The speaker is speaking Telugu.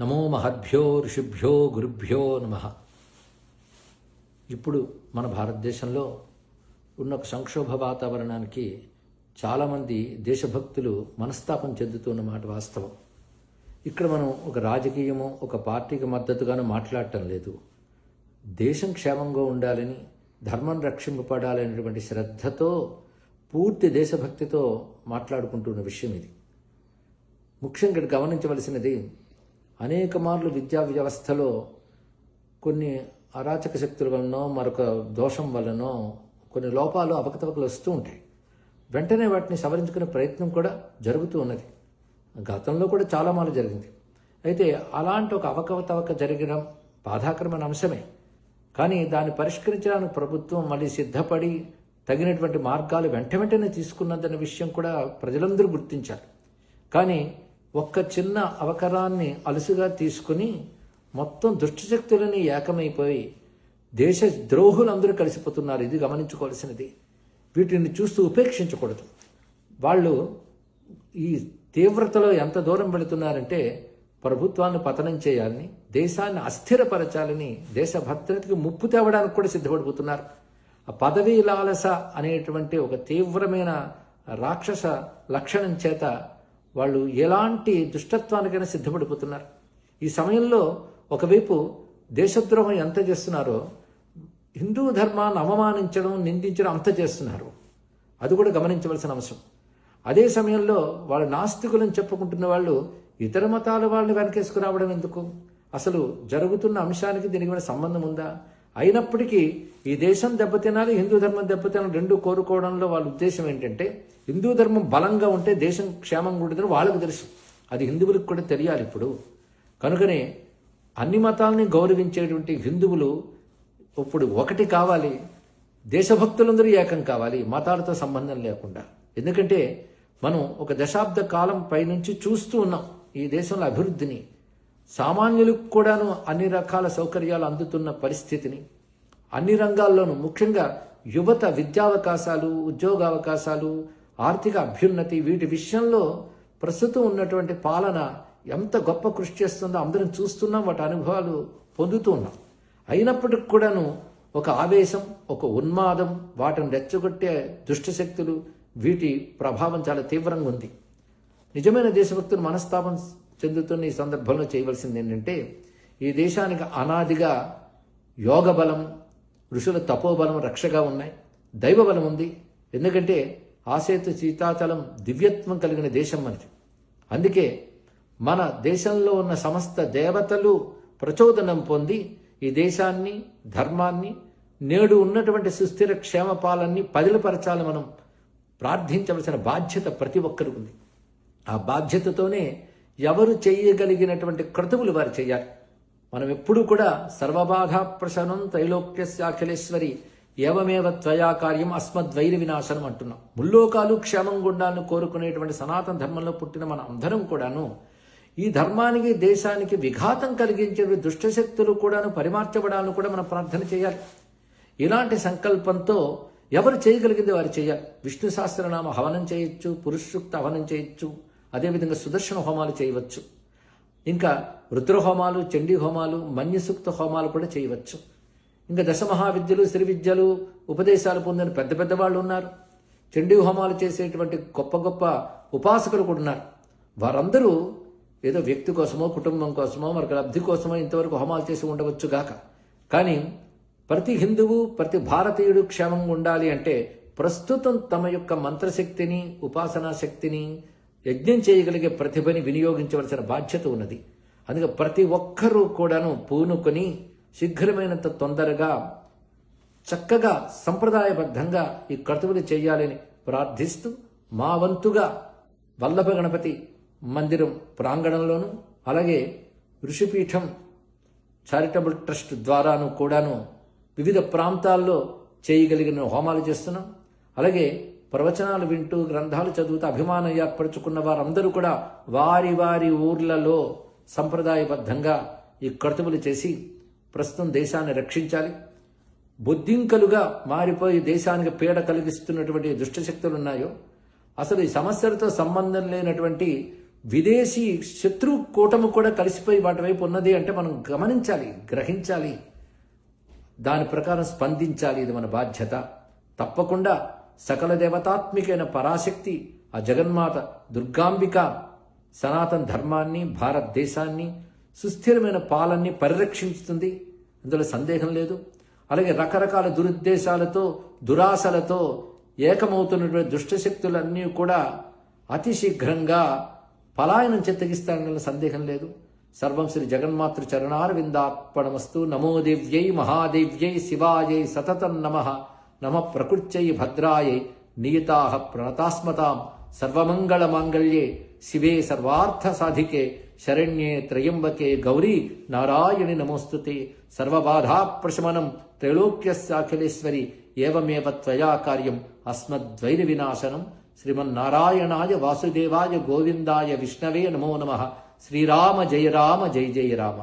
నమో మహద్భ్యో ఋషిభ్యో గురుభ్యో నమః. ఇప్పుడు మన భారతదేశంలో ఉన్న ఒక సంక్షోభ వాతావరణానికి చాలామంది దేశభక్తులు మనస్తాపం చెందుతున్న మాట వాస్తవం. ఇక్కడ మనం ఒక రాజకీయమో ఒక పార్టీకి మద్దతుగానో మాట్లాడటం లేదు. దేశం క్షేమంగా ఉండాలని, ధర్మం రక్షింపబడాలనేటువంటి శ్రద్ధతో, పూర్తి దేశభక్తితో మాట్లాడుకుంటున్న విషయం ఇది. ముఖ్యంగా ఇక్కడ గమనించవలసినది, అనేక మార్లు విద్యా వ్యవస్థలో కొన్ని అరాచక శక్తుల వలనో మరొక దోషం వలనో కొన్ని లోపాలు అవకతవకలు వస్తూ ఉంటాయి. వెంటనే వాటిని సవరించుకునే ప్రయత్నం కూడా జరుగుతూ ఉన్నది. గతంలో కూడా చాలా మార్లు జరిగింది. అయితే అలాంటి ఒక అవకతవక జరగడం బాధాకరమైన అంశమే. కానీ దాన్ని పరిష్కరించడానికి ప్రభుత్వం మళ్ళీ సిద్ధపడి తగినటువంటి మార్గాలు వెంటనే తీసుకున్నదన్న విషయం కూడా ప్రజలందరూ గుర్తించారు. కానీ ఒక్క చిన్న అవకరాన్ని అలుసుగా తీసుకుని మొత్తం దుష్టశక్తులని ఏకమైపోయి దేశ ద్రోహులందరూ కలిసిపోతున్నారు. ఇది గమనించుకోవాల్సినది. వీటిని చూస్తూ ఉపేక్షించకూడదు. వాళ్ళు ఈ తీవ్రతలో ఎంత దూరం వెళుతున్నారంటే, ప్రభుత్వాన్ని పతనం చేయాలని, దేశాన్ని అస్థిరపరచాలని, దేశ భద్రతకు ముప్పు తేవడానికి కూడా సిద్ధపడిపోతున్నారు. ఆ పదవీ లాలస అనేటువంటి ఒక తీవ్రమైన రాక్షస లక్షణం చేత వాళ్ళు ఎలాంటి దుష్టత్వానికైనా సిద్ధపడిపోతున్నారు. ఈ సమయంలో ఒకవైపు దేశద్రోహం ఎంత చేస్తున్నారో, హిందూ ధర్మాన్ని అవమానించడం, నిందించడం అంత చేస్తున్నారు. అది కూడా గమనించవలసిన అంశం. అదే సమయంలో వాళ్ళు నాస్తికులను చెప్పుకుంటున్న వాళ్ళు ఇతర మతాల వాళ్ళని వెనకేసుకురావడం ఎందుకు? అసలు జరుగుతున్న అంశానికి దీనికి ఏమైనా సంబంధం ఉందా? అయినప్పటికీ ఈ దేశం దెబ్బతినాలి, హిందూ ధర్మం దెబ్బతినాలి రెండు కోరుకోవడంలో వాళ్ళ ఉద్దేశం ఏంటంటే, హిందూ ధర్మం బలంగా ఉంటే దేశం క్షేమంగా ఉంటుందని వాళ్ళకు తెలుసు. అది హిందువులకు కూడా తెలియాలి ఇప్పుడు. కనుకనే అన్ని మతాలని గౌరవించేటువంటి హిందువులు ఇప్పుడు ఒకటి కావాలి, దేశభక్తులందరూ ఏకం కావాలి, మతాలతో సంబంధం లేకుండా. ఎందుకంటే మనం ఒక దశాబ్ద కాలం పైనుంచి చూస్తూ ఉన్నాం ఈ దేశంలో అభివృద్ధిని, సామాన్యులకు కూడాను అన్ని రకాల సౌకర్యాలు అందుతున్న పరిస్థితిని, అన్ని రంగాల్లోనూ ముఖ్యంగా యువత విద్యావకాశాలు, ఉద్యోగావకాశాలు, ఆర్థిక అభ్యున్నతి, వీటి విషయంలో ప్రస్తుతం ఉన్నటువంటి పాలన ఎంత గొప్ప కృషి చేస్తుందో అందరం చూస్తున్నాం, వాటి అనుభవాలు పొందుతూ ఉన్నాం. అయినప్పటికి కూడాను ఒక ఆవేశం, ఒక ఉన్మాదం, వాటిని రెచ్చగొట్టే దుష్టశక్తులు, వీటి ప్రభావం చాలా తీవ్రంగా ఉంది. నిజమైన దేశభక్తులు మనస్తాపం చెందుతున్న ఈ సందర్భంలో చేయవలసింది ఏంటంటే, ఈ దేశానికి అనాదిగా యోగ బలం, ఋషుల తపోబలం రక్షగా ఉన్నాయి, దైవ బలం ఉంది. ఎందుకంటే ఆసేతు సీతాచలం దివ్యత్వం కలిగిన దేశం మనది. అందుకే మన దేశంలో ఉన్న సమస్త దేవతలు ప్రచోదనం పొంది ఈ దేశాన్ని, ధర్మాన్ని, నేడు ఉన్నటువంటి సుస్థిర క్షేమపాలన్ని పదిలపరచాలని మనం ప్రార్థించవలసిన బాధ్యత ప్రతి ఒక్కరికి ఉంది. ఆ బాధ్యతతోనే ఎవరు చేయగలిగినటువంటి క్రతువులు వారు చేయాలి. మనం ఎప్పుడూ కూడా సర్వబాధా ప్రశనం త్రైలోక్యస్యాఖిలేశ్వరి ఏవమేవ త్వయా కార్యం అస్మద్వైర వినాశనం అంటున్నాం. ముల్లోకాలు క్షేమంగా ఉండాలని కోరుకునేటువంటి సనాతన ధర్మంలో పుట్టిన మన అందరం కూడాను ఈ ధర్మానికి, దేశానికి విఘాతం కలిగించే దుష్టశక్తులు కూడాను పరిమార్చబడాలని కూడా మనం ప్రార్థన చేయాలి. ఇలాంటి సంకల్పంతో ఎవరు చేయగలిగింది వారు చేయాలి. విష్ణు సహస్రనామ హవనం చేయొచ్చు, పురుషసూక్త హవనం చేయొచ్చు, అదేవిధంగా సుదర్శన హోమాలు చేయవచ్చు, ఇంకా రుద్రహోమాలు, చండీ హోమాలు, మన్యసూక్త హోమాలు కూడా చేయవచ్చు. ఇంకా దశమహావిద్యలు, శ్రీ విద్యలు, ఉపదేశాలు పొందిన పెద్ద పెద్ద వాళ్ళు ఉన్నారు. చండీ హోమాలు చేసేటువంటి గొప్ప గొప్ప ఉపాసకులు కూడా ఉన్నారు. వారందరూ ఏదో వ్యక్తి కోసమో, కుటుంబం కోసమో, మరొక లబ్ధి కోసమో ఇంతవరకు హోమాలు చేసి ఉండవచ్చు గాక. కానీ ప్రతి హిందువు, ప్రతి భారతీయుడు క్షేమంగా ఉండాలి అంటే ప్రస్తుతం తమ యొక్క మంత్రశక్తిని, ఉపాసనా శక్తిని, యజ్ఞం చేయగలిగే ప్రతిభని వినియోగించవలసిన బాధ్యత ఉన్నది. అందుకే ప్రతి ఒక్కరూ కూడాను పూనుకొని శీఘ్రమైనంత తొందరగా చక్కగా సంప్రదాయబద్ధంగా ఈ క్రతువులు చేయాలని ప్రార్థిస్తూ, మా వంతుగా వల్లభ గణపతి మందిరం ప్రాంగణంలోను, అలాగే ఋషిపీఠం చారిటబుల్ ట్రస్ట్ ద్వారాను కూడాను వివిధ ప్రాంతాల్లో చేయగలిగిన హోమాలు చేస్తున్నాం. అలాగే ప్రవచనాలు వింటూ, గ్రంథాలు చదువుతూ అభిమానం ఏర్పరచుకున్న వారందరూ కూడా వారి వారి ఊర్లలో సంప్రదాయబద్ధంగా ఈ క్రతువులు చేసి ప్రస్తుతం దేశాన్ని రక్షించాలి. బొద్దింకలుగా మారిపోయి దేశానికి పీడ కలిగిస్తున్నటువంటి దుష్టశక్తులు ఉన్నాయో, అసలు ఈ సమస్యలతో సంబంధం లేనటువంటి విదేశీ శత్రు కూటమి కూడా కలిసిపోయి వాటి వైపు ఉన్నది అంటే మనం గమనించాలి, గ్రహించాలి, దాని ప్రకారం స్పందించాలి. ఇది మన బాధ్యత. తప్పకుండా సకల దేవతాత్మికైన పరాశక్తి ఆ జగన్మాత దుర్గాంబిక సనాతన ధర్మాన్ని, భారతదేశాన్ని, సుస్థిరమైన పాలన్ని పరిరక్షిస్తుంది. అందులో సందేహం లేదు. అలాగే రకరకాల దురుద్దేశాలతో, దురాశలతో ఏకమవుతున్నటువంటి దుష్టశక్తులన్నీ కూడా అతి శీఘ్రంగా పలాయనం చెత్తగిస్తానన్న సందేహం లేదు. సర్వం శ్రీ జగన్మాతృ చరణారవిందార్పణమస్తు. నమో దేవ్యై మహాదేవ్యై శివాయై సతతం నమః. నమ ప్రకృత్యై భద్రాయై నియతాః ప్రణతాస్మతాం. సర్వమంగళ మాంగళ్యే శివే సర్వార్థ సాధికే శరణ్యే త్రయంబకే గౌరీ నారాయణి నమోస్తుతే. సర్వబాధా ప్రశమనం త్రైలోక్యస్యాఖిలేశ్వరి ఏవమేవ త్వయా కార్యం అస్మద్వైర వినాశనం. శ్రీమన్నారాయణాయ వాసుదేవాయ గోవిందాయ విష్ణవే నమో నమః. శ్రీరామ జయ రామ జయ జయ రామ.